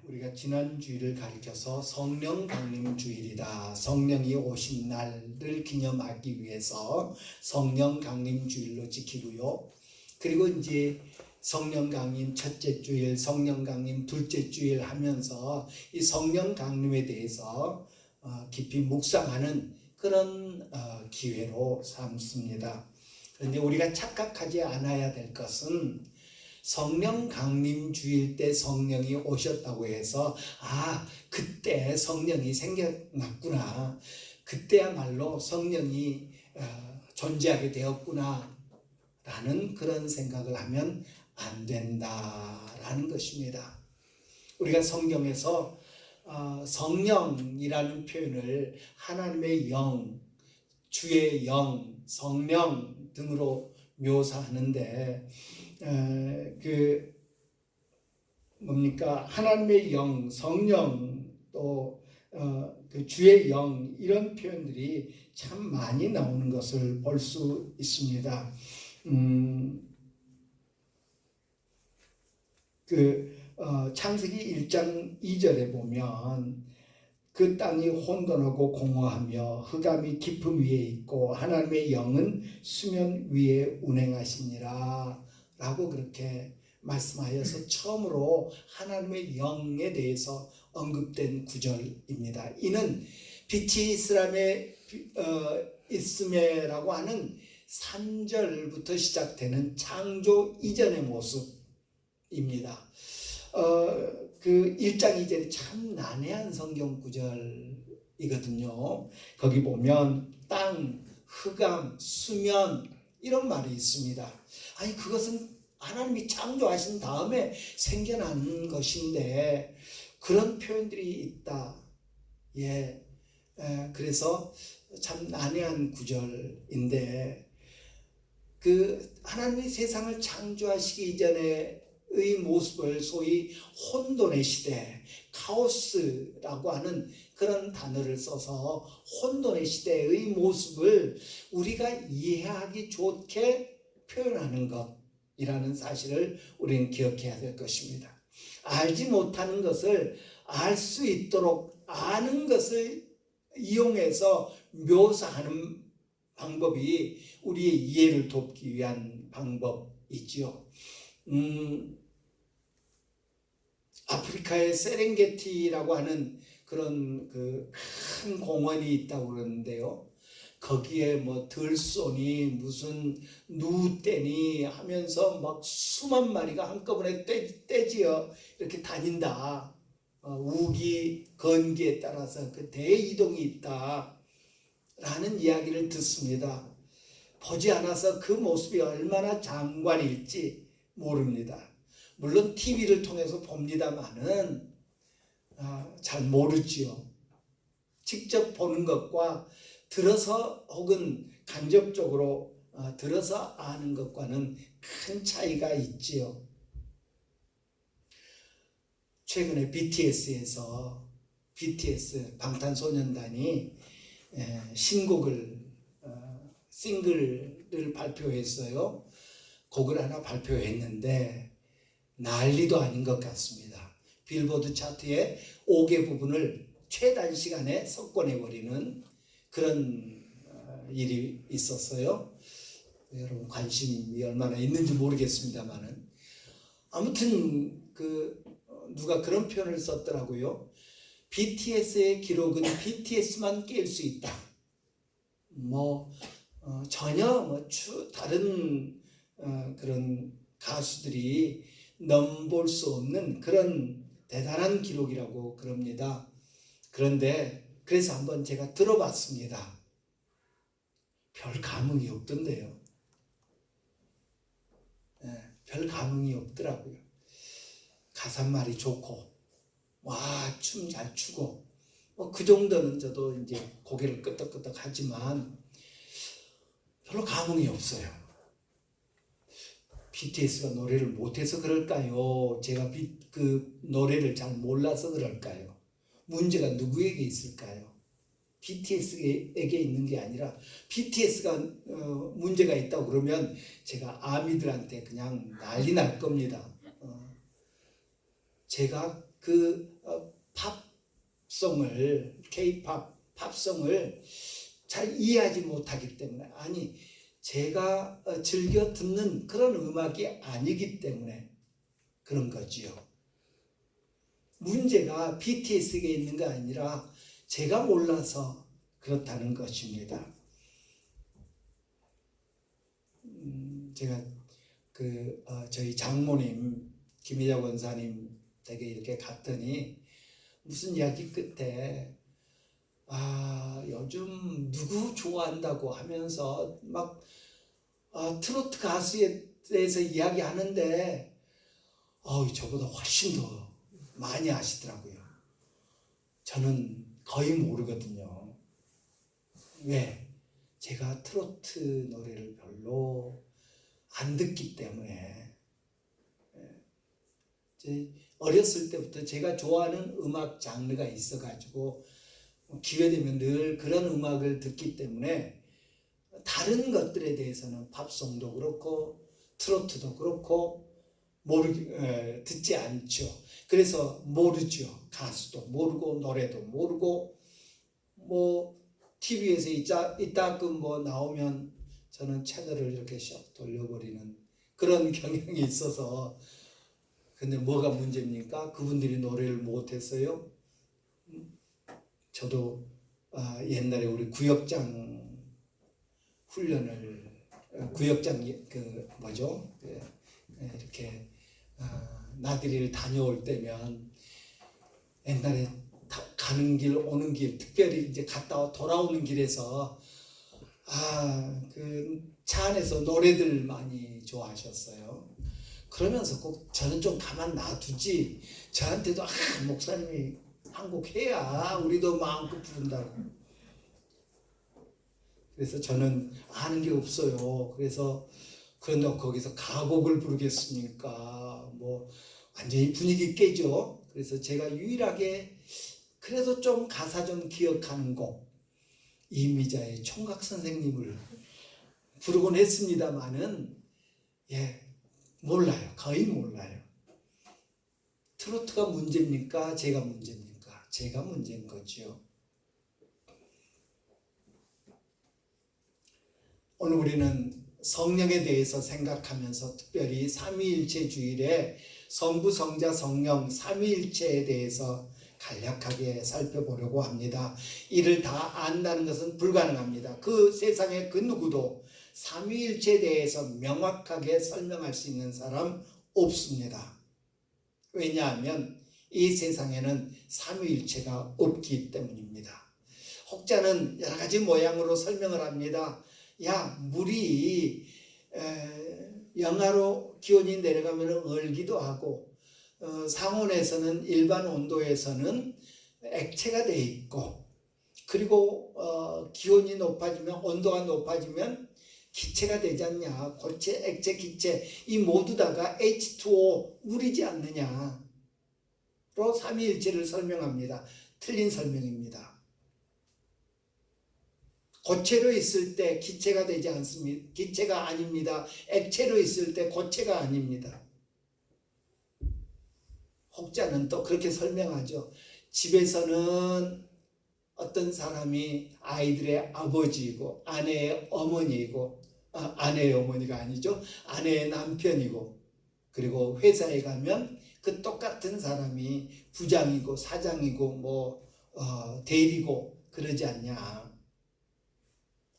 우리가 지난 주일을 가리켜서 성령 강림 주일이다. 성령이 오신 날을 기념하기 위해서 성령 강림 주일로 지키고요. 그리고 이제 성령 강림 첫째 주일, 성령 강림 둘째 주일 하면서 이 성령 강림에 대해서 깊이 묵상하는 그런 기회로 삼습니다. 그런데 우리가 착각하지 않아야 될 것은 성령 강림 주일 때 성령이 오셨다고 해서 그때 성령이 생겨났구나, 그때야말로 성령이 존재하게 되었구나 라는 그런 생각을 하면 안 된다라는 것입니다. 우리가 성경에서 성령이라는 표현을 하나님의 영, 주의 영, 성령 등으로 묘사하는데 하나님의 영, 성령, 또 그 주의 영, 이런 표현들이 참 많이 나오는 것을 볼 수 있습니다. 창세기 1장 2절에 보면 그 땅이 혼돈하고 공허하며 흑암이 깊음 위에 있고 하나님의 영은 수면 위에 운행하시니라 라고 그렇게 말씀하여서 처음으로 하나님의 영에 대해서 언급된 구절입니다. 이는 빛이 있음에라고 하는 3절부터 시작되는 창조 이전의 모습입니다. 그 1장 2절이 참 난해한 성경 구절이거든요. 거기 보면 땅, 흑암, 수면 이런 말이 있습니다. 그것은 하나님이 창조하신 다음에 생겨난 것인데 그런 표현들이 있다. 그래서 참 난해한 구절인데 하나님이 세상을 창조하시기 이전에 의 모습을 소위 혼돈의 시대, 카오스라고 하는 그런 단어를 써서 혼돈의 시대의 모습을 우리가 이해하기 좋게 표현하는 것이라는 사실을 우리는 기억해야 될 것입니다. 알지 못하는 것을 알 수 있도록 아는 것을 이용해서 묘사하는 방법이 우리의 이해를 돕기 위한 방법이지요. 아프리카의 세렝게티라고 하는 그런 큰 공원이 있다고 그러는데요. 거기에 들소니 무슨 누떼니 하면서 막 수만 마리가 한꺼번에 떼지어 이렇게 다닌다. 우기 건기에 따라서 그 대이동이 있다 라는 이야기를 듣습니다. 보지 않아서 그 모습이 얼마나 장관일지 모릅니다. 물론 TV를 통해서 봅니다만은 잘 모르지요. 직접 보는 것과 들어서 혹은 간접적으로 들어서 아는 것과는 큰 차이가 있지요. 최근에 BTS 방탄소년단이 싱글을 발표했어요. 곡을 하나 발표했는데 난리도 아닌 것 같습니다. 빌보드 차트의 5개 부분을 최단시간에 석권해버리는 그런 일이 있었어요. 여러분 관심이 얼마나 있는지 모르겠습니다만은 아무튼 누가 그런 표현을 썼더라고요. BTS의 기록은 BTS만 깰 수 있다. 전혀 다른 그런 가수들이 넘볼 수 없는 그런 대단한 기록이라고 그럽니다. 그래서 한번 제가 들어봤습니다. 별 감흥이 없던데요. 별 감흥이 없더라고요. 가사말이 좋고 춤 잘 추고 그 정도는 저도 이제 고개를 끄덕끄덕 하지만 별로 감흥이 없어요. BTS가 노래를 못해서 그럴까요? 제가 그 노래를 잘 몰라서 그럴까요? 문제가 누구에게 있을까요? BTS에게 있는 게 아니라 BTS가 문제가 있다고 그러면 제가 아미들한테 그냥 난리 날 겁니다. 제가 그 팝송을 K-팝 팝송을 잘 이해하지 못하기 때문에 아니 제가 즐겨 듣는 그런 음악이 아니기 때문에 그런 거지요. 문제가 BTS에게 있는 게 아니라 제가 몰라서 그렇다는 것입니다. 제가 저희 장모님 김혜자 권사님 댁에 이렇게 갔더니 무슨 이야기 끝에 요즘 누구 좋아한다고 하면서 막 트로트 가수에 대해서 이야기하는데 저보다 훨씬 더 많이 아시더라고요. 저는 거의 모르거든요. 왜? 제가 트로트 노래를 별로 안 듣기 때문에. 어렸을 때부터 제가 좋아하는 음악 장르가 있어가지고 기회되면 늘 그런 음악을 듣기 때문에 다른 것들에 대해서는 팝송도 그렇고 트로트도 그렇고 듣지 않죠. 그래서 모르죠. 가수도 모르고 노래도 모르고 TV에서 이따금 나오면 저는 채널을 이렇게 샥 돌려버리는 그런 경향이 있어서. 근데 뭐가 문제입니까? 그분들이 노래를 못했어요. 저도 옛날에 우리 구역장 훈련을 구역장 이렇게 나들이를 다녀올 때면 옛날에 가는 길 오는 길 특별히 이제 갔다 돌아오는 길에서 그 차 안에서 노래들 많이 좋아하셨어요. 그러면서 꼭 저는 좀 가만 놔두지 저한테도 목사님이 한 곡 해야 우리도 마음껏 부른다고. 그래서 저는 아는 게 없어요. 그래서 그런데 거기서 가곡을 부르겠습니까? 완전히 분위기 깨죠. 그래서 제가 유일하게 그래도 좀 가사 좀 기억하는 곡 이미자의 총각 선생님을 부르곤 했습니다마는 몰라요. 거의 몰라요. 트로트가 문제입니까? 제가 문제입니까? 제가 문제인 거죠. 오늘 우리는 성령에 대해서 생각하면서 특별히 삼위일체 주일에 성부, 성자, 성령 삼위일체에 대해서 간략하게 살펴보려고 합니다. 이를 다 안다는 것은 불가능합니다. 그 세상에 그 누구도 삼위일체에 대해서 명확하게 설명할 수 있는 사람 없습니다. 왜냐하면 이 세상에는 삼위일체가 없기 때문입니다. 혹자는 여러 가지 모양으로 설명을 합니다. 물이 영하로 기온이 내려가면 얼기도 하고 상온에서는 일반 온도에서는 액체가 돼 있고 그리고 기온이 높아지면 온도가 높아지면 기체가 되지 않냐. 고체, 액체, 기체 이 모두 다가 H2O 물이지 않느냐로 삼위일체를 설명합니다. 틀린 설명입니다. 고체로 있을 때 기체가 되지 않습니다. 기체가 아닙니다. 액체로 있을 때 고체가 아닙니다. 혹자는 또 그렇게 설명하죠. 집에서는 어떤 사람이 아이들의 아버지이고 아내의 어머니이고 아내의 어머니가 아니죠. 아내의 남편이고 그리고 회사에 가면 그 똑같은 사람이 부장이고 사장이고 대리고 그러지 않냐.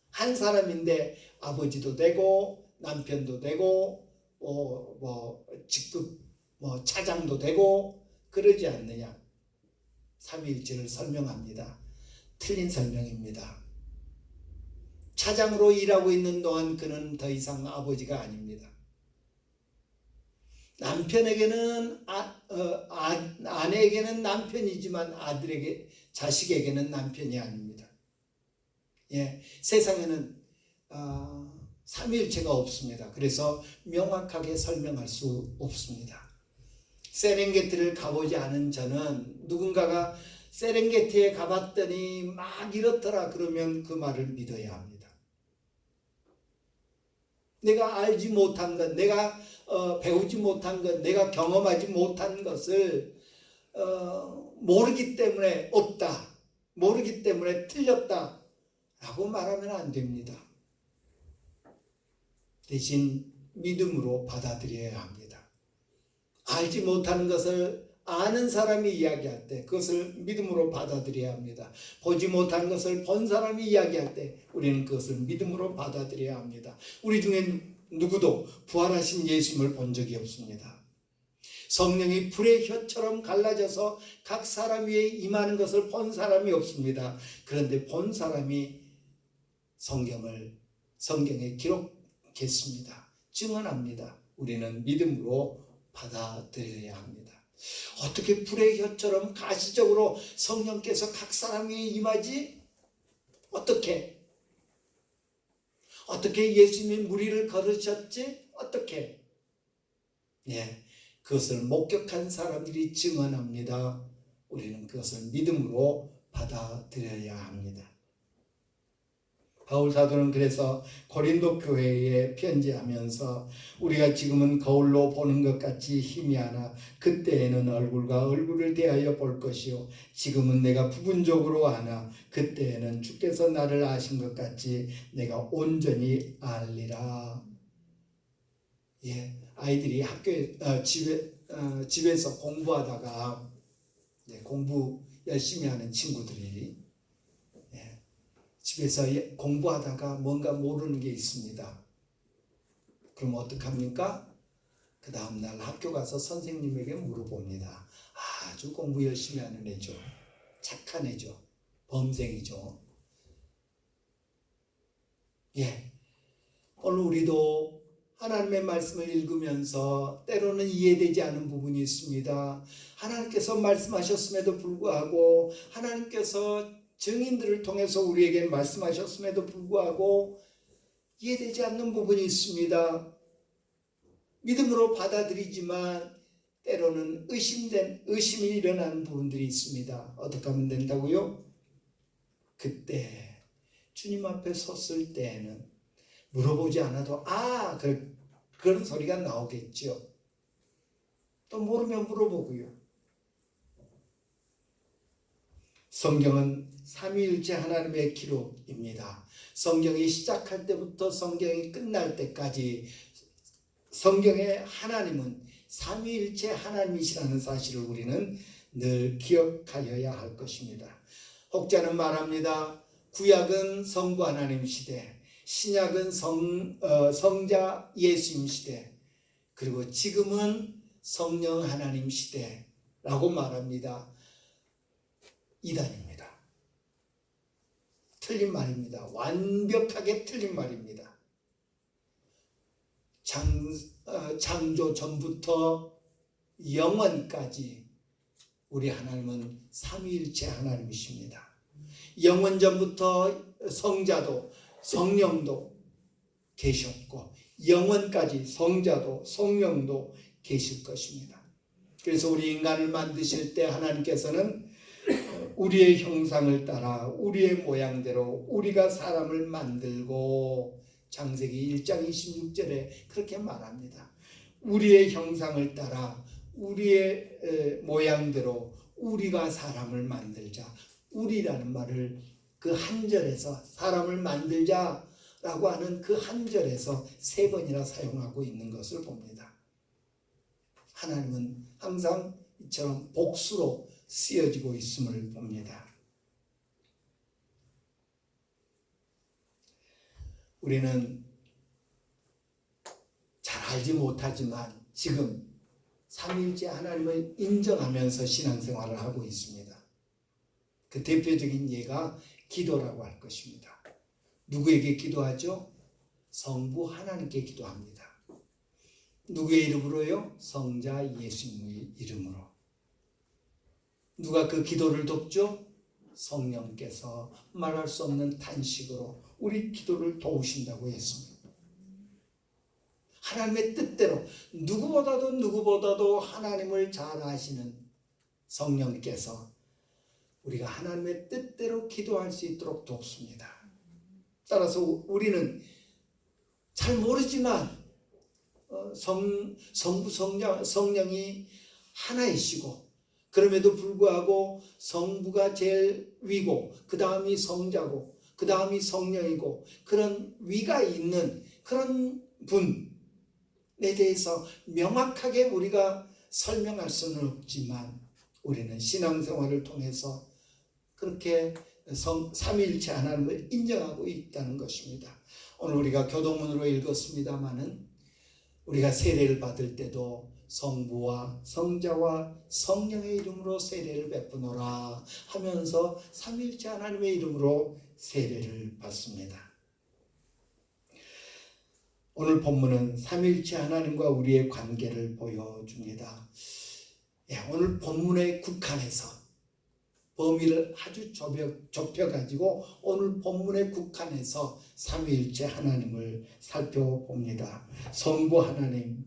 한 사람인데 아버지도 되고 남편도 되고 직급 차장도 되고 그러지 않느냐. 삼위일체를 설명합니다. 틀린 설명입니다. 차장으로 일하고 있는 동안 그는 더 이상 아버지가 아닙니다. 남편에게는 아내에게는 남편이지만 자식에게는 남편이 아닙니다. 세상에는 삼위일체가 없습니다. 그래서 명확하게 설명할 수 없습니다. 세렝게티를 가보지 않은 저는 누군가가 세렝게티에 가봤더니 막 이렇더라 그러면 그 말을 믿어야 합니다. 내가 알지 못한 것, 내가 배우지 못한 것, 내가 경험하지 못한 것을 모르기 때문에 없다, 모르기 때문에 틀렸다 라고 말하면 안 됩니다. 대신 믿음으로 받아들여야 합니다. 알지 못하는 것을 아는 사람이 이야기할 때 그것을 믿음으로 받아들여야 합니다. 보지 못한 것을 본 사람이 이야기할 때 우리는 그것을 믿음으로 받아들여야 합니다. 우리 중에 누구도 부활하신 예수님을 본 적이 없습니다. 성령이 불의 혀처럼 갈라져서 각 사람 위에 임하는 것을 본 사람이 없습니다. 그런데 본 사람이 성경에 기록했습니다. 증언합니다. 우리는 믿음으로 받아들여야 합니다. 어떻게 불의 혀처럼 가시적으로 성령께서 각 사람 위에 임하지? 어떻게 예수님이 무리를 걸으셨지? 어떻게? 그것을 목격한 사람들이 증언합니다. 우리는 그것을 믿음으로 받아들여야 합니다. 바울 사도는 그래서 고린도 교회에 편지하면서 우리가 지금은 거울로 보는 것 같이 희미하나 그때에는 얼굴과 얼굴을 대하여 볼 것이요 지금은 내가 부분적으로 아나 그때에는 주께서 나를 아신 것 같이 내가 온전히 알리라. 아이들이 집에서 공부하다가 공부 열심히 하는 친구들이 집에서 공부하다가 뭔가 모르는 게 있습니다. 그럼 어떡합니까? 그 다음날 학교 가서 선생님에게 물어봅니다. 아주 공부 열심히 하는 애죠. 착한 애죠. 범생이죠. 오늘 우리도 하나님의 말씀을 읽으면서 때로는 이해되지 않은 부분이 있습니다. 하나님께서 말씀하셨음에도 불구하고 하나님께서 증인들을 통해서 우리에게 말씀하셨음에도 불구하고 이해되지 않는 부분이 있습니다. 믿음으로 받아들이지만 때로는 의심이 일어나는 부분들이 있습니다. 어떻게 하면 된다고요? 그때 주님 앞에 섰을 때에는 물어보지 않아도 그런 소리가 나오겠죠. 또 모르면 물어보고요. 성경은 삼위일체 하나님의 기록입니다. 성경이 시작할 때부터 성경이 끝날 때까지 성경의 하나님은 삼위일체 하나님이시라는 사실을 우리는 늘 기억하여야 할 것입니다. 혹자는 말합니다. 구약은 성부 하나님 시대, 신약은 성자 예수님 시대, 그리고 지금은 성령 하나님 시대라고 말합니다. 이단입니다. 틀린 말입니다. 완벽하게 틀린 말입니다. 창조 전부터 영원까지 우리 하나님은 삼위일체 하나님이십니다. 영원 전부터 성자도 성령도 계셨고 영원까지 성자도 성령도 계실 것입니다. 그래서 우리 인간을 만드실 때 하나님께서는 우리의 형상을 따라 우리의 모양대로 우리가 사람을 만들고 창세기 1장 26절에 그렇게 말합니다. 우리의 형상을 따라 우리의 모양대로 우리가 사람을 만들자. 우리라는 말을 그 한 절에서 사람을 만들자라고 하는 그 한 절에서 3번이나 사용하고 있는 것을 봅니다. 하나님은 항상 이처럼 복수로 쓰여지고 있음을 봅니다. 우리는 잘 알지 못하지만 지금 삼위일체 하나님을 인정하면서 신앙생활을 하고 있습니다. 그 대표적인 예가 기도라고 할 것입니다. 누구에게 기도하죠? 성부 하나님께 기도합니다. 누구의 이름으로요? 성자 예수님의 이름으로. 누가 그 기도를 돕죠? 성령께서 말할 수 없는 탄식으로 우리 기도를 도우신다고 했습니다. 하나님의 뜻대로 누구보다도 하나님을 잘 아시는 성령께서 우리가 하나님의 뜻대로 기도할 수 있도록 돕습니다. 따라서 우리는 잘 모르지만 성부 성령이 하나이시고 그럼에도 불구하고 성부가 제일 위고 그 다음이 성자고 그 다음이 성령이고 그런 위가 있는 그런 분에 대해서 명확하게 우리가 설명할 수는 없지만 우리는 신앙생활을 통해서 그렇게 삼위일체 하나님을 인정하고 있다는 것입니다. 오늘 우리가 교동문으로 읽었습니다마는 우리가 세례를 받을 때도 성부와 성자와 성령의 이름으로 세례를 베푸노라 하면서 삼위일체 하나님의 이름으로 세례를 받습니다. 오늘 본문은 삼위일체 하나님과 우리의 관계를 보여줍니다. 오늘 본문의 국한에서 범위를 아주 좁혀가지고 오늘 본문의 국한에서 삼위일체 하나님을 살펴봅니다. 성부 하나님,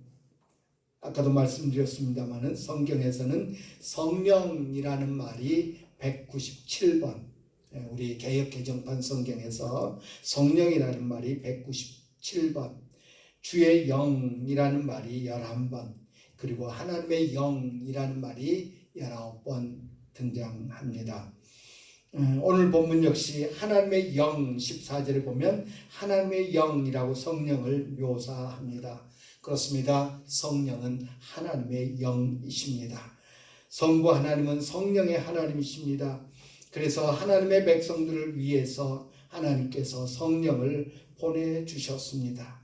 아까도 말씀드렸습니다마는 성경에서는 성령이라는 말이 197번, 우리 개역 개정판 성경에서 성령이라는 말이 197번, 주의 영이라는 말이 11번, 그리고 하나님의 영이라는 말이 19번 등장합니다. 오늘 본문 역시 하나님의 영 14절에 보면 하나님의 영이라고 성령을 묘사합니다. 그렇습니다. 성령은 하나님의 영이십니다. 성부 하나님은 성령의 하나님이십니다. 그래서 하나님의 백성들을 위해서 하나님께서 성령을 보내주셨습니다.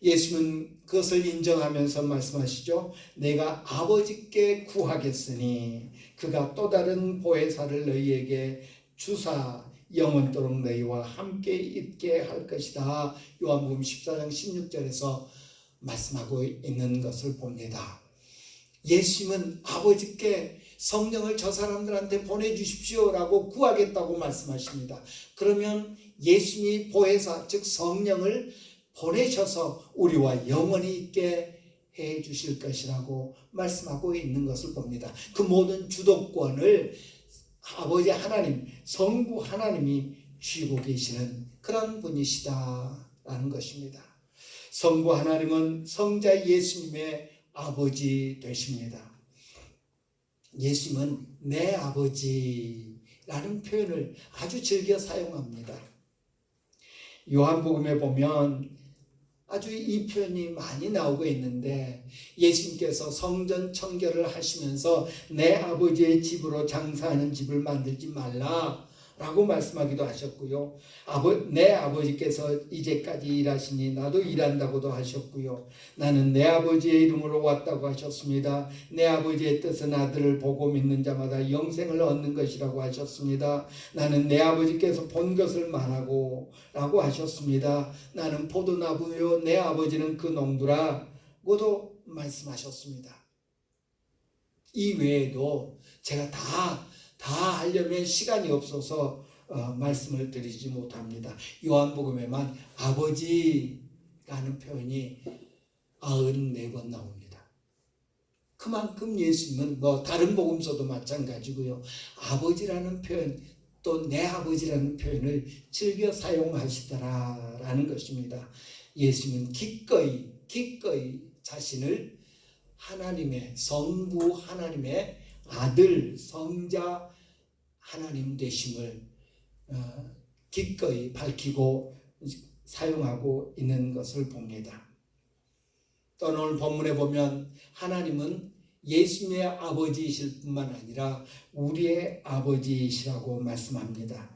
예수는 그것을 인정하면서 말씀하시죠. 내가 아버지께 구하겠으니 그가 또 다른 보혜사를 너희에게 주사 영원토록 너희와 함께 있게 할 것이다. 요한복음 14장 16절에서 말씀하고 있는 것을 봅니다. 예수님은 아버지께 성령을 저 사람들한테 보내주십시오라고 구하겠다고 말씀하십니다. 그러면 예수님이 보혜사 즉 성령을 보내셔서 우리와 영원히 있게 해 주실 것이라고 말씀하고 있는 것을 봅니다. 그 모든 주도권을 아버지 하나님, 성부 하나님이 쥐고 계시는 그런 분이시다라는 것입니다. 성부 하나님은 성자 예수님의 아버지 되십니다. 예수님은 내 아버지라는 표현을 아주 즐겨 사용합니다. 요한복음에 보면 아주 이 표현이 많이 나오고 있는데 예수님께서 성전 청결을 하시면서 내 아버지의 집으로 장사하는 집을 만들지 말라 라고 말씀하기도 하셨고요. 내 아버지께서 이제까지 일하시니 나도 일한다고도 하셨고요. 나는 내 아버지의 이름으로 왔다고 하셨습니다. 내 아버지의 뜻은 아들을 보고 믿는 자마다 영생을 얻는 것이라고 하셨습니다. 나는 내 아버지께서 본 것을 말하고 라고 하셨습니다. 나는 포도나무요 내 아버지는 그 농부라고도 말씀하셨습니다. 이 외에도 제가 다 하려면 시간이 없어서 말씀을 드리지 못합니다. 요한복음에만 아버지라는 표현이 94번 나옵니다. 그만큼 예수님은 다른 복음서도 마찬가지고요. 아버지라는 표현 또 내 아버지라는 표현을 즐겨 사용하시더라라는 것입니다. 예수님은 기꺼이 자신을 하나님의 성부 하나님의 아들 성자 하나님 되심을 기꺼이 밝히고 사용하고 있는 것을 봅니다. 또 오늘 본문에 보면 하나님은 예수님의 아버지이실 뿐만 아니라 우리의 아버지이시라고 말씀합니다.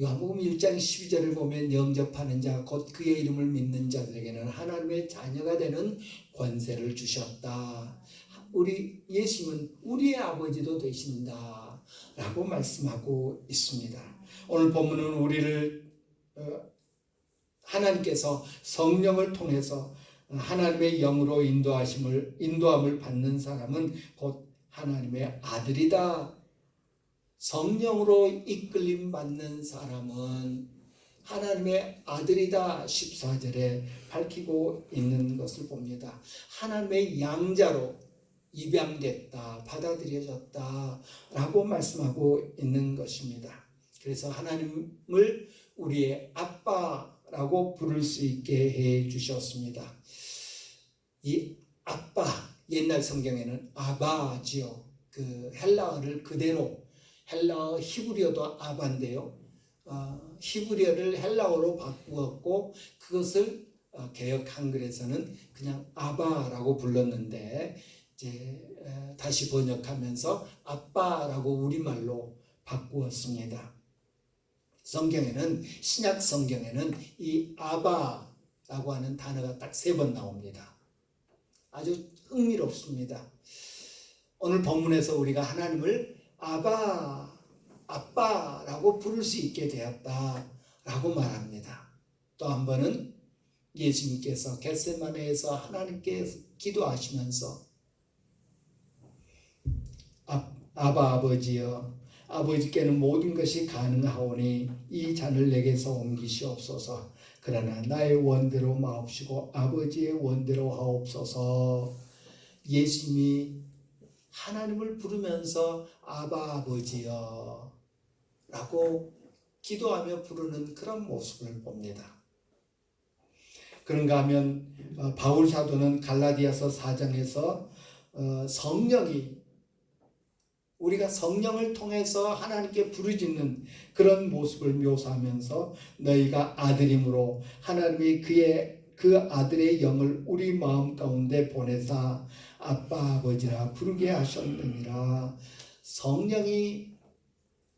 요한복음 1장 12절을 보면 영접하는 자 곧 그의 이름을 믿는 자들에게는 하나님의 자녀가 되는 권세를 주셨다. 우리 예수님은 우리의 아버지도 되신다 라고 말씀하고 있습니다. 오늘 본문은 우리를 하나님께서 성령을 통해서 하나님의 영으로 인도함을 받는 사람은 곧 하나님의 아들이다. 성령으로 이끌림 받는 사람은 하나님의 아들이다 14절에 밝히고 있는 것을 봅니다. 하나님의 양자로 입양됐다, 받아들여졌다 라고 말씀하고 있는 것입니다. 그래서 하나님을 우리의 아빠라고 부를 수 있게 해 주셨습니다. 이 아빠, 옛날 성경에는 아바지요. 그 헬라어를 그대로 헬라어 히브리어도 아바인데요. 히브리어를 헬라어로 바꾸었고 그것을 개역 한글에서는 그냥 아바라고 불렀는데 이제 다시 번역하면서 아빠라고 우리말로 바꾸었습니다. 성경에는 신약 성경에는 이 아바라고 하는 단어가 딱 3번 나옵니다. 아주 흥미롭습니다. 오늘 본문에서 우리가 하나님을 아바, 아빠라고 부를 수 있게 되었다라고 말합니다. 또 한 번은 예수님께서 겟세마네에서 하나님께 기도하시면서 아바 아버지여 아버지께는 모든 것이 가능하오니 이 잔을 내게서 옮기시옵소서. 그러나 나의 원대로 마옵시고 아버지의 원대로 하옵소서. 예수님이 하나님을 부르면서 아바 아버지여 라고 기도하며 부르는 그런 모습을 봅니다. 그런가 하면 바울 사도는 갈라디아서 4장에서 성령이 우리가 성령을 통해서 하나님께 부르짖는 그런 모습을 묘사하면서 너희가 아들임으로 하나님이 그 아들의 영을 우리 마음 가운데 보내사 아빠 아버지라 부르게 하셨느니라. 성령이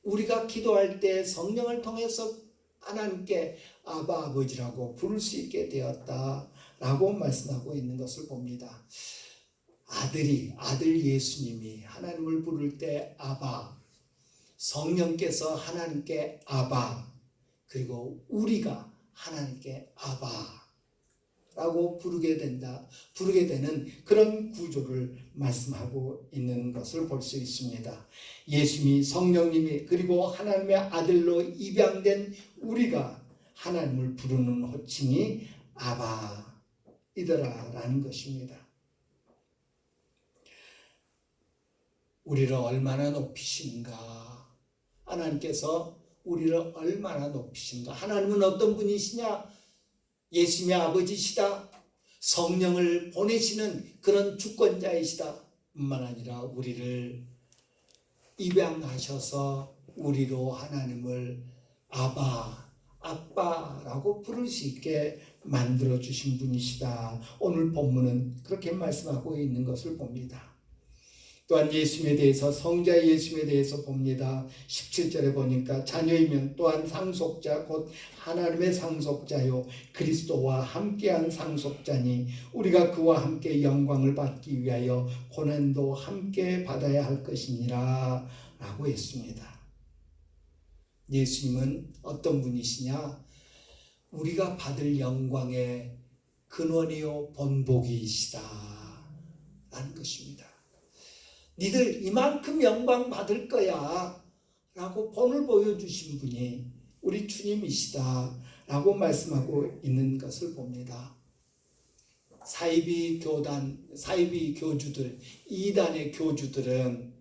우리가 기도할 때 성령을 통해서 하나님께 아바 아버지라고 부를 수 있게 되었다라고 말씀하고 있는 것을 봅니다. 아들 예수님이 하나님을 부를 때 아바, 성령께서 하나님께 아바, 그리고 우리가 하나님께 아바라고 부르게 되는 그런 구조를 말씀하고 있는 것을 볼 수 있습니다. 예수님이 성령님이 그리고 하나님의 아들로 입양된 우리가 하나님을 부르는 호칭이 아바이더라라는 것입니다. 우리를 얼마나 높이신가? 하나님께서 우리를 얼마나 높이신가? 하나님은 어떤 분이시냐? 예수님의 아버지시다. 성령을 보내시는 그런 주권자이시다. 뿐만 아니라 우리를 입양하셔서 우리로 하나님을 아바, 아빠라고 부를 수 있게 만들어 주신 분이시다. 오늘 본문은 그렇게 말씀하고 있는 것을 봅니다. 또한 예수님에 대해서 성자 예수님에 대해서 봅니다. 17절에 보니까 자녀이면 또한 상속자 곧 하나님의 상속자요 그리스도와 함께한 상속자니 우리가 그와 함께 영광을 받기 위하여 고난도 함께 받아야 할 것이니라 라고 했습니다. 예수님은 어떤 분이시냐? 우리가 받을 영광의 근원이요 본보기이시다 라는 것입니다. 니들 이만큼 영광 받을 거야 라고 본을 보여주신 분이 우리 주님이시다 라고 말씀하고 있는 것을 봅니다. 사이비 교주들, 이단의 교주들은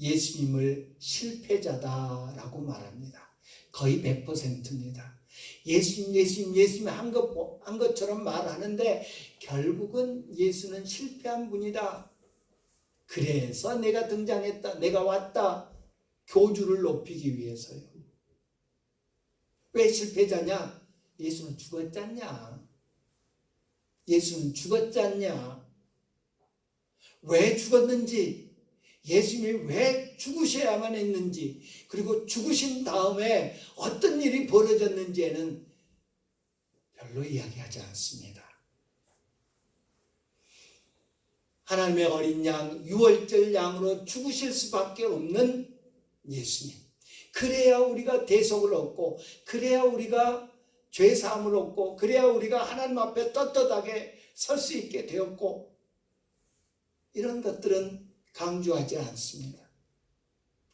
예수님을 실패자다라고 말합니다. 거의 100%입니다. 예수님 한 것처럼 말하는데 결국은 예수는 실패한 분이다. 그래서 내가 등장했다. 내가 왔다. 교주를 높이기 위해서요. 왜 실패자냐? 예수는 죽었잖냐? 예수는 죽었잖냐? 왜 죽었는지, 예수님이 왜 죽으셔야만 했는지, 그리고 죽으신 다음에 어떤 일이 벌어졌는지에는 별로 이야기하지 않습니다. 하나님의 어린 양, 유월절 양으로 죽으실 수밖에 없는 예수님. 그래야 우리가 대속을 얻고, 그래야 우리가 죄사함을 얻고, 그래야 우리가 하나님 앞에 떳떳하게 설 수 있게 되었고, 이런 것들은 강조하지 않습니다.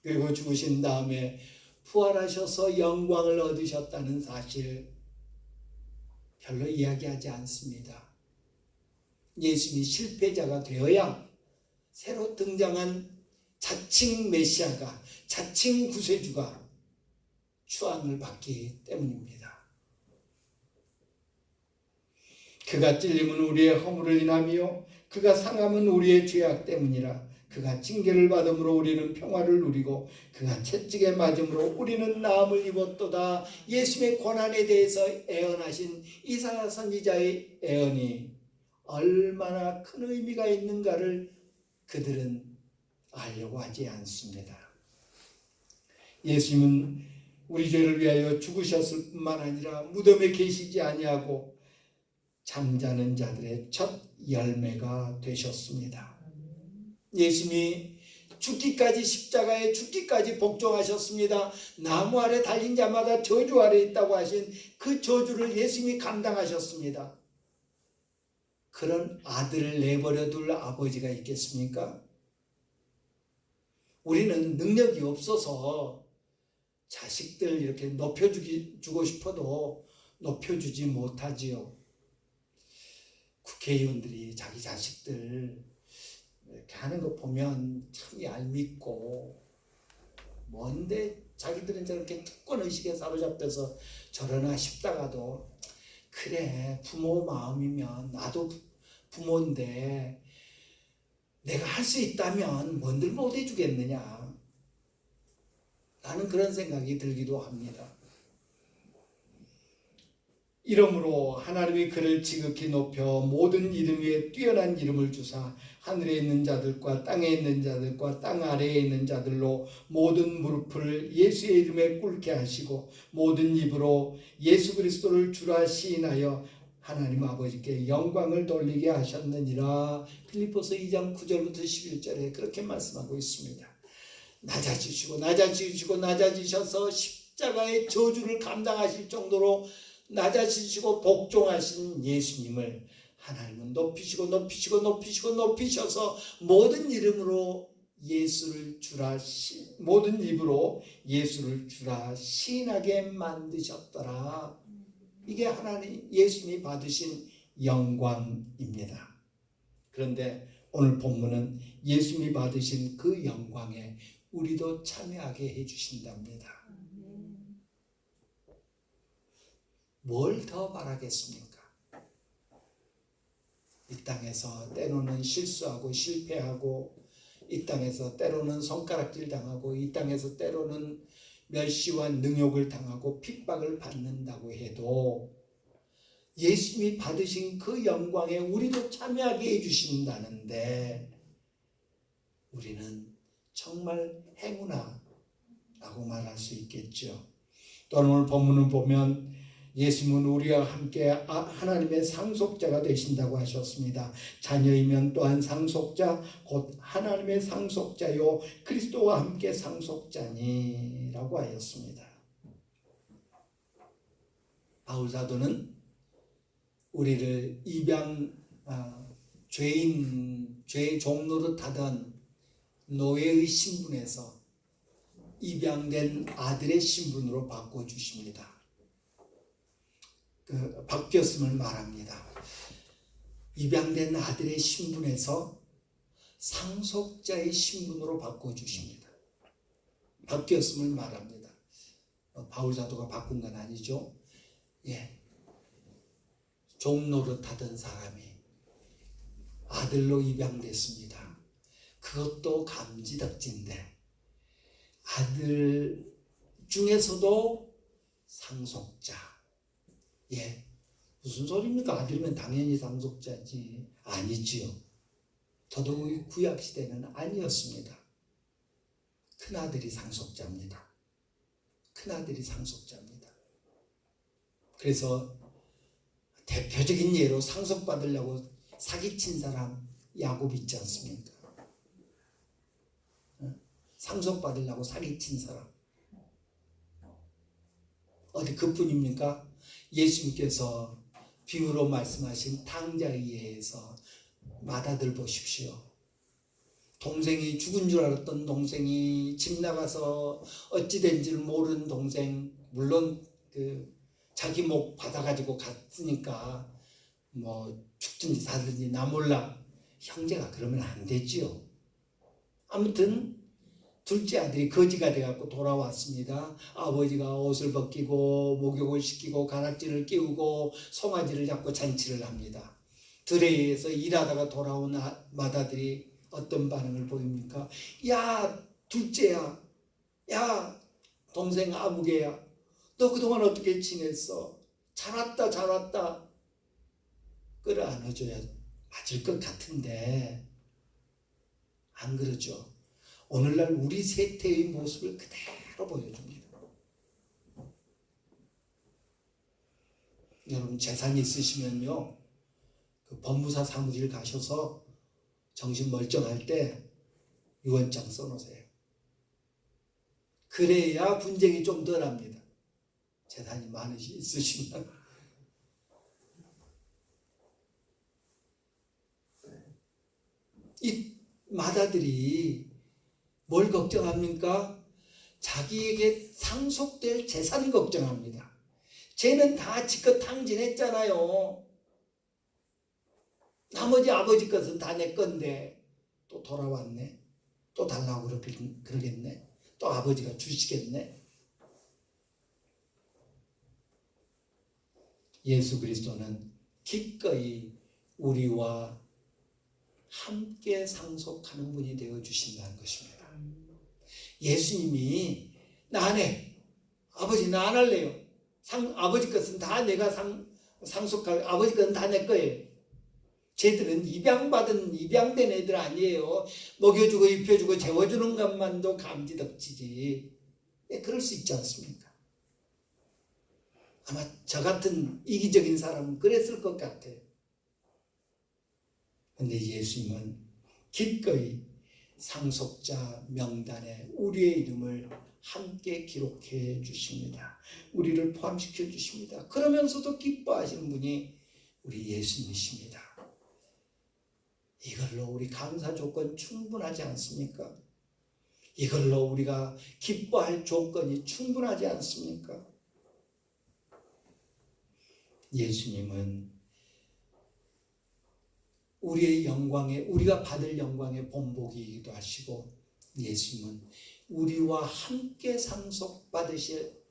그리고 죽으신 다음에 부활하셔서 영광을 얻으셨다는 사실 별로 이야기하지 않습니다. 예수님이 실패자가 되어야 새로 등장한 자칭 메시아가, 자칭 구세주가 추앙을 받기 때문입니다. 그가 찔림은 우리의 허물을 인하며 그가 상함은 우리의 죄악 때문이라. 그가 징계를 받음으로 우리는 평화를 누리고 그가 채찍에 맞음으로 우리는 나음을 입었도다. 예수님의 고난에 대해서 애언하신 이사야 선지자의 애언이 얼마나 큰 의미가 있는가를 그들은 알려고 하지 않습니다. 예수님은 우리 죄를 위하여 죽으셨을 뿐만 아니라 무덤에 계시지 아니하고 잠자는 자들의 첫 열매가 되셨습니다. 예수님이 죽기까지 십자가에 죽기까지 복종하셨습니다. 나무 아래 달린 자마다 저주 아래 있다고 하신 그 저주를 예수님이 감당하셨습니다. 그런 아들을 내버려 둘 아버지가 있겠습니까? 우리는 능력이 없어서 자식들 이렇게 높여주고 싶어도 높여주지 못하지요. 국회의원들이 자기 자식들 이렇게 하는 거 보면 참 얄밉고, 뭔데 자기들은 저렇게 특권의식에 사로잡혀서 저러나 싶다가도, 그래 부모 마음이면 나도 부모인데 내가 할 수 있다면 뭔들 못 해주겠느냐, 나는 그런 생각이 들기도 합니다. 이러므로 하나님이 그를 지극히 높여 모든 이름 위에 뛰어난 이름을 주사 하늘에 있는 자들과 땅에 있는 자들과 땅 아래에 있는 자들로 모든 무릎을 예수의 이름에 꿇게 하시고 모든 입으로 예수 그리스도를 주라 시인하여 하나님 아버지께 영광을 돌리게 하셨느니라. 빌립보서 2장 9절부터 11절에 그렇게 말씀하고 있습니다. 낮아지셔서 십자가의 저주를 감당하실 정도로 낮아지시고 복종하신 예수님을 하나님은 높이셔서 모든 이름으로 예수를 주라 모든 입으로 예수를 주라 시인하게 만드셨더라. 이게 하나님 예수님이 받으신 영광입니다. 그런데 오늘 본문은 예수님이 받으신 그 영광에 우리도 참여하게 해주신답니다. 뭘 더 바라겠습니까? 이 땅에서 때로는 실수하고 실패하고, 이 땅에서 때로는 손가락질 당하고, 이 땅에서 때로는 멸시와 능욕을 당하고 핍박을 받는다고 해도 예수님이 받으신 그 영광에 우리도 참여하게 해주신다는데, 우리는 정말 행운아라고 말할 수 있겠죠. 또 오늘 본문을 보면 예수님은 우리와 함께 하나님의 상속자가 되신다고 하셨습니다. 자녀이면 또한 상속자 곧 하나님의 상속자요 그리스도와 함께 상속자니라고 하였습니다. 바울 사도는 우리를 죄의 종노릇 하던 노예의 신분에서 입양된 아들의 신분으로 바꿔주십니다. 바뀌었음을 말합니다. 입양된 아들의 신분에서 상속자의 신분으로 바꿔주십니다. 바뀌었음을 말합니다. 바울 사도가 바꾼 건 아니죠. 종노릇 하던 사람이 아들로 입양됐습니다. 그것도 감지덕지인데 아들 중에서도 상속자. 무슨 소리입니까? 아들이면 당연히 상속자지. 아니지요. 더더욱 구약시대는 아니었습니다. 큰아들이 상속자입니다. 큰아들이 상속자입니다. 그래서 대표적인 예로 상속받으려고 사기친 사람 야곱 있지 않습니까? 상속받으려고 사기친 사람. 어디 그뿐입니까? 예수님께서 비유로 말씀하신 탕자의회에서 맏아들 보십시오. 동생이 죽은 줄 알았던 동생이 집 나가서 어찌 된지를 모르는 동생, 물론 자기 목 받아가지고 갔으니까 뭐 죽든지 사든지 나 몰라. 형제가 그러면 안 되지요. 아무튼 둘째 아들이 거지가 돼갖고 돌아왔습니다. 아버지가 옷을 벗기고 목욕을 시키고 가락지를 끼우고 송아지를 잡고 잔치를 합니다. 들에 의해서 일하다가 돌아온 맏아들이 어떤 반응을 보입니까? 야, 둘째야. 야, 동생 아무개야. 너 그동안 어떻게 지냈어? 잘 왔다, 잘 왔다. 끌어안아줘야 맞을 것 같은데 안 그러죠. 오늘날 우리 세태의 모습을 그대로 보여줍니다. 여러분 재산이 있으시면요, 그 법무사 사무실 가셔서 정신 멀쩡할 때 유언장 써놓으세요. 그래야 분쟁이 좀 덜합니다. 재산이 있으시면. 이 마다들이 뭘 걱정합니까? 자기에게 상속될 재산 걱정합니다. 쟤는 다 지껏 탕진했잖아요. 나머지 아버지 것은 다 내 건데 또 돌아왔네. 또 달라고 그러겠네. 또 아버지가 주시겠네. 예수 그리스도는 기꺼이 우리와 함께 상속하는 분이 되어주신다는 것입니다. 예수님이 나 안 해. 아버지 나 안 할래요. 아버지 것은 다 내가 상속할, 아버지 것은 다 내 거예요. 쟤들은 입양된 애들 아니에요. 먹여주고 입혀주고 재워주는 것만도 감지덕지지. 그럴 수 있지 않습니까? 아마 저 같은 이기적인 사람은 그랬을 것 같아요. 근데 예수님은 기꺼이 상속자 명단에 우리의 이름을 함께 기록해 주십니다. 우리를 포함시켜 주십니다. 그러면서도 기뻐하시는 분이 우리 예수님이십니다. 이걸로 우리 감사 조건 충분하지 않습니까? 이걸로 우리가 기뻐할 조건이 충분하지 않습니까? 예수님은 우리가 받을 영광의 본보기이기도 하시고, 예수님은 우리와 함께 상속받으실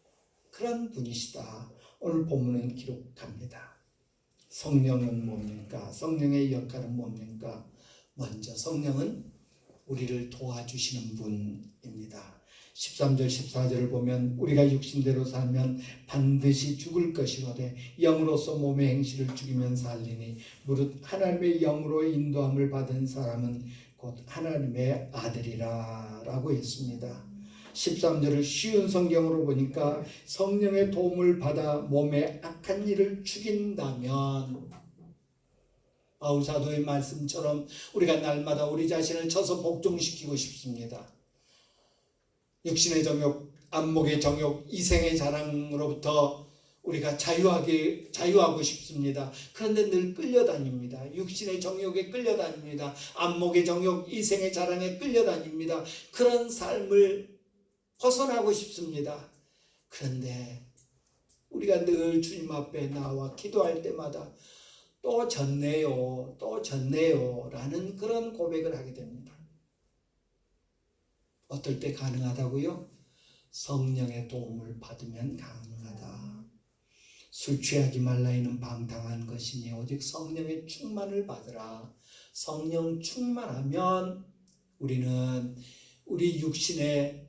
그런 분이시다. 오늘 본문은 기록합니다. 성령은 뭡니까? 성령의 역할은 뭡니까? 먼저 성령은 우리를 도와주시는 분입니다. 13절 14절을 보면 우리가 육신대로 살면 반드시 죽을 것이로되 영으로서 몸의 행실을 죽이면 살리니 무릇 하나님의 영으로 인도함을 받은 사람은 곧 하나님의 아들이라 라고 했습니다. 13절을 쉬운 성경으로 보니까 성령의 도움을 받아 몸의 악한 일을 죽인다면, 바울 사도의 말씀처럼 우리가 날마다 우리 자신을 쳐서 복종시키고 싶습니다. 육신의 정욕, 안목의 정욕, 이생의 자랑으로부터 우리가 자유하고 싶습니다. 그런데 늘 끌려다닙니다. 육신의 정욕에 끌려다닙니다. 안목의 정욕, 이생의 자랑에 끌려다닙니다. 그런 삶을 벗어나고 싶습니다. 그런데 우리가 늘 주님 앞에 나와 기도할 때마다 또 졌네요 라는 그런 고백을 하게 됩니다. 어떨 때 가능하다고요? 성령의 도움을 받으면 가능하다. 술 취하지 말라 이는 방탕한 것이니 오직 성령의 충만을 받으라. 성령 충만하면 우리는 우리 육신의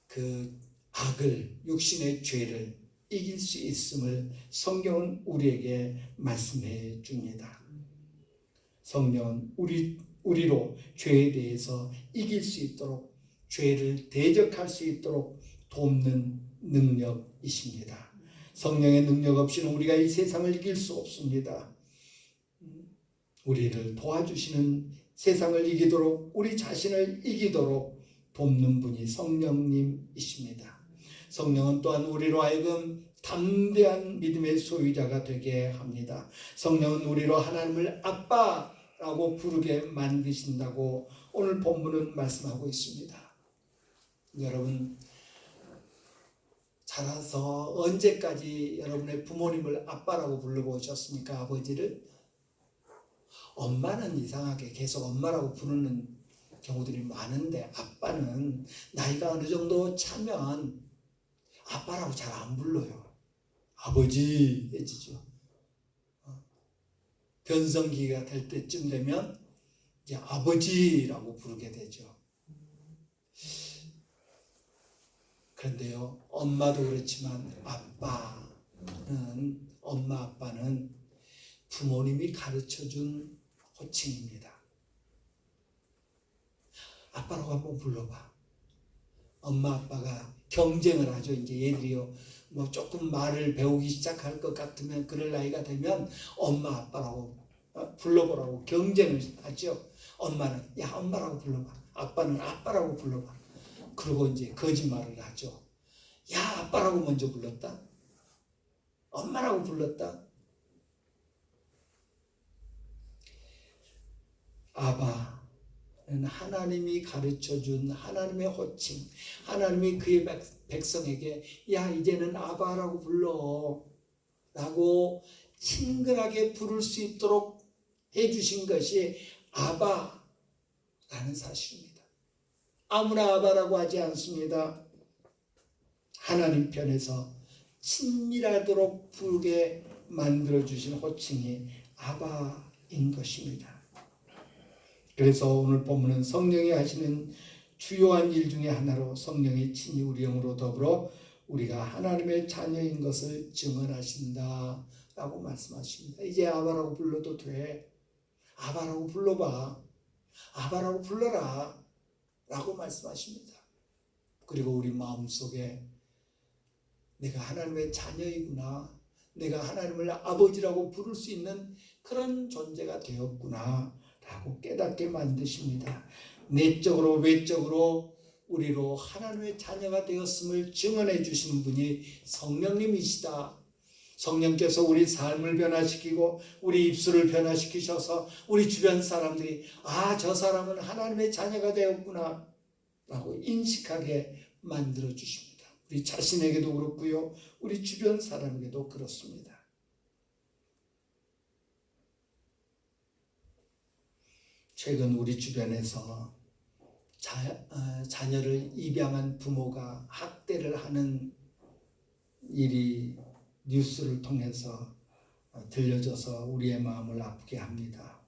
그 악을, 육신의 죄를 이길 수 있음을 성경은 우리에게 말씀해 줍니다. 성령은 우리로 죄에 대해서 이길 수 있도록, 죄를 대적할 수 있도록 돕는 능력이십니다. 성령의 능력 없이는 우리가 이 세상을 이길 수 없습니다. 우리를 도와주시는, 세상을 이기도록, 우리 자신을 이기도록 돕는 분이 성령님이십니다. 성령은 또한 우리로 하여금 담대한 믿음의 소유자가 되게 합니다. 성령은 우리로 하나님을 아빠라고 부르게 만드신다고 오늘 본문은 말씀하고 있습니다. 여러분, 자라서 언제까지 여러분의 부모님을 아빠라고 불러보셨습니까? 아버지를? 엄마는 이상하게 계속 엄마라고 부르는 경우들이 많은데, 아빠는 나이가 어느 정도 차면 아빠라고 잘 안 불러요. 아버지 해지죠. 변성기가 될 때쯤 되면 이제 아버지라고 부르게 되죠. 그런데요, 엄마도 그렇지만 엄마 아빠는 부모님이 가르쳐준 호칭입니다. 아빠라고 한번 불러봐. 엄마 아빠가 경쟁을 하죠. 이제 얘들이요, 뭐 조금 말을 배우기 시작할 것 같으면, 그럴 나이가 되면 엄마 아빠라고 불러보라고 경쟁을 하죠. 엄마는 야 엄마라고 불러봐, 아빠는 아빠라고 불러봐. 그리고 이제 거짓말을 하죠. 야 아빠라고 먼저 불렀다, 엄마라고 불렀다. 아바는 하나님이 가르쳐준 하나님의 호칭, 하나님이 그의 백성에게 야 이제는 아바라고 불러 라고 친근하게 부를 수 있도록 해주신 것이 아바라는 사실입니다. 아무나 아바라고 하지 않습니다. 하나님 편에서 친밀하도록 부르게 만들어주신 호칭이 아바인 것입니다. 그래서 오늘 본문은 성령이 하시는 주요한 일 중에 하나로 성령이 친히 우리 영으로 더불어 우리가 하나님의 자녀인 것을 증언하신다 라고 말씀하십니다. 이제 아바라고 불러도 돼. 아바라고 불러봐. 아바라고 불러라 라고 말씀하십니다. 그리고 우리 마음속에 내가 하나님의 자녀이구나, 내가 하나님을 아버지라고 부를 수 있는 그런 존재가 되었구나 라고 깨닫게 만드십니다. 내적으로 외적으로 우리로 하나님의 자녀가 되었음을 증언해 주시는 분이 성령님이시다. 성령께서 우리 삶을 변화시키고 우리 입술을 변화시키셔서 우리 주변 사람들이 아, 저 사람은 하나님의 자녀가 되었구나 라고 인식하게 만들어 주십니다. 우리 자신에게도 그렇고요, 우리 주변 사람에게도 그렇습니다. 최근 우리 주변에서 자녀를 입양한 부모가 학대를 하는 일이 뉴스를 통해서 들려져서 우리의 마음을 아프게 합니다.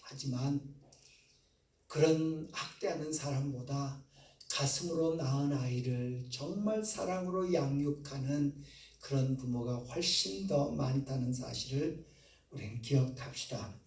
하지만 그런 학대하는 사람보다 가슴으로 낳은 아이를 정말 사랑으로 양육하는 그런 부모가 훨씬 더 많다는 사실을 우리는 기억합시다.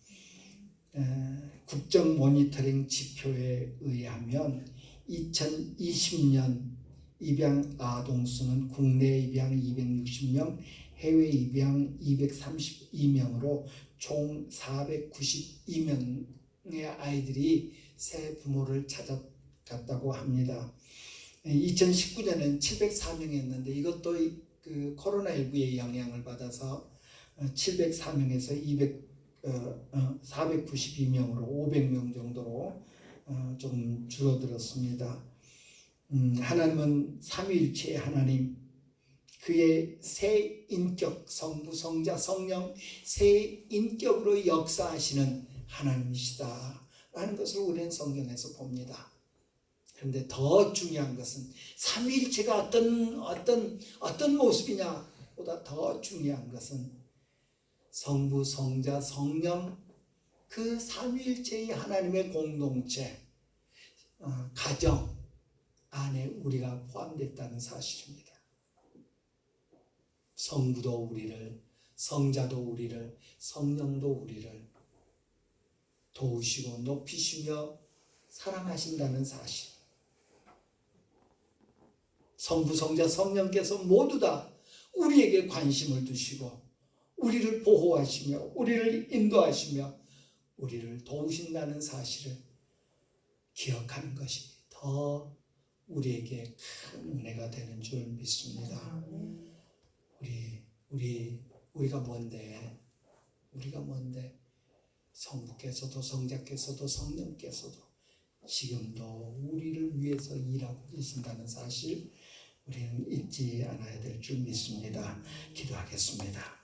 국정 모니터링 지표에 의하면 2020년 입양 아동수는 국내 입양 260명, 해외 입양 232명으로 총 492명의 아이들이 새 부모를 찾아갔다고 합니다. 2019년엔 704명이었는데 이것도 그 코로나19의 영향을 받아서 704명에서 492명으로 500명 정도로 좀 줄어들었습니다. 하나님은 삼위일체의 하나님, 그의 새 인격, 성부, 성자, 성령 새 인격으로 역사하시는 하나님이시다 라는 것을 우리는 성경에서 봅니다. 그런데 더 중요한 것은 삼위일체가 어떤 모습이냐 보다 더 중요한 것은 성부, 성자, 성령 그 삼위일체의 하나님의 공동체, 가정 안에 우리가 포함됐다는 사실입니다. 성부도 우리를, 성자도 우리를, 성령도 우리를 도우시고 높이시며 사랑하신다는 사실. 성부, 성자, 성령께서 모두 다 우리에게 관심을 두시고 우리를 보호하시며 우리를 인도하시며 우리를 도우신다는 사실을 기억하는 것이 더 우리에게 큰 은혜가 되는 줄 믿습니다. 우리가 뭔데? 성부께서도 성자께서도 성령께서도 지금도 우리를 위해서 일하고 계신다는 사실 우리는 잊지 않아야 될 줄 믿습니다. 기도하겠습니다.